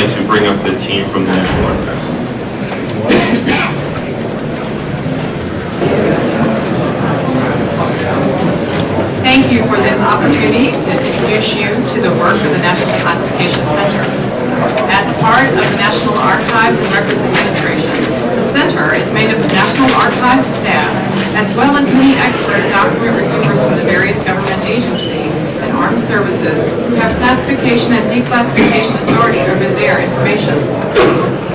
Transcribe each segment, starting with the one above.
like to bring up the team from the National Archives. Thank you for this opportunity to introduce you to the work of the National Classification Center. As part of the National Archives and Records Administration, the Center is made up of National Archives staff, as well as many expert document reviewers from the various government agencies and armed services who have classification and declassification authority over their information.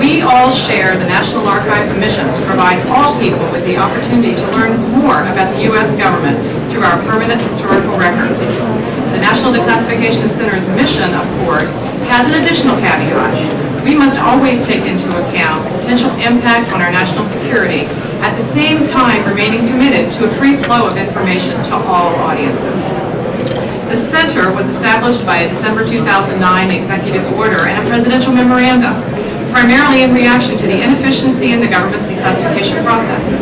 We all share the National Archives mission to provide all people with the opportunity to learn more about the U.S. government through our permanent historical records. The National Declassification Center's mission, of course, has an additional caveat. We must always take into account potential impact on our national security, at the same time remaining committed to a free flow of information to all audiences. The Center was established by a December 2009 executive order and a presidential memorandum, primarily in reaction to the inefficiency in the government's declassification processes.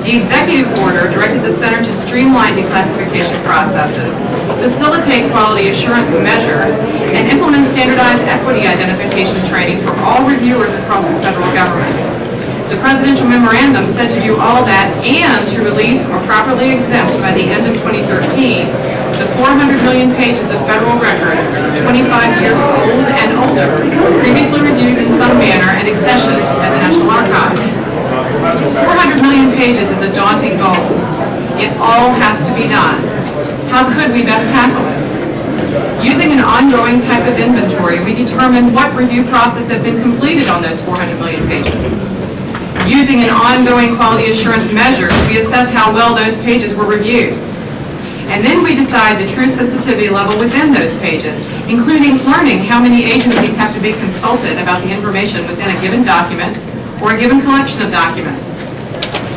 The executive order directed the Center to streamline declassification processes, facilitate quality assurance measures, and implement standardized equity identification training for all reviewers across the federal government. The presidential memorandum said to do all that and to release or properly exempt by the end of 2013 the 400 million pages of federal records 25 years old and older, previously reviewed in some manner and accessioned at the National Archives. 400 million pages is a daunting goal. It all has to be done. How could we best tackle it? Using an ongoing type of inventory, we determined what review process had been completed on those 400 million pages. Using an ongoing quality assurance measure, we assess how well those pages were reviewed. And then we decide the true sensitivity level within those pages, including learning how many agencies have to be consulted about the information within a given document or a given collection of documents.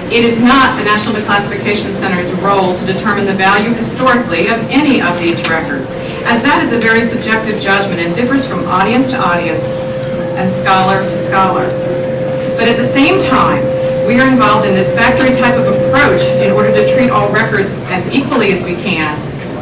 It is not the National Declassification Center's role to determine the value historically of any of these records, as that is a very subjective judgment and differs from audience to audience and scholar to scholar. But at the same time, we are involved in this factory type of approach in order to treat all records as equally as we can.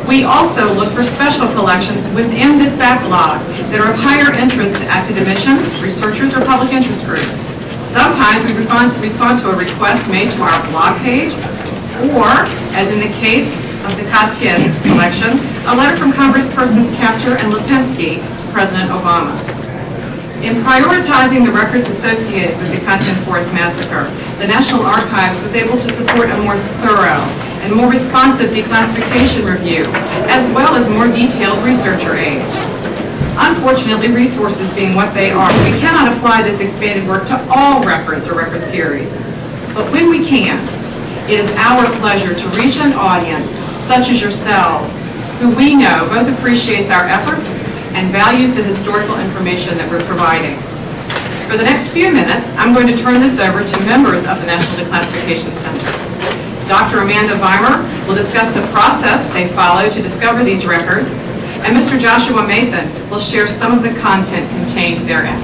We also look for special collections within this backlog that are of higher interest to academicians, researchers, or public interest groups. Sometimes we respond to a request made to our blog page, or, as in the case of the Katyn collection, a letter from Congresspersons Kaptur and Lipinski to President Obama. In prioritizing the records associated with the Katyn Forest Massacre, the National Archives was able to support a more thorough and more responsive declassification review, as well as more detailed researcher aid. Unfortunately, resources being what they are, we cannot apply this expanded work to all records or record series. But when we can, it is our pleasure to reach an audience such as yourselves, who we know both appreciates our efforts and values the historical information that we're providing. For the next few minutes, I'm going to turn this over to members of the National Declassification Center. Dr. Amanda Weimer will discuss the process they follow to discover these records, and Mr. Joshua Mason will share some of the content contained therein.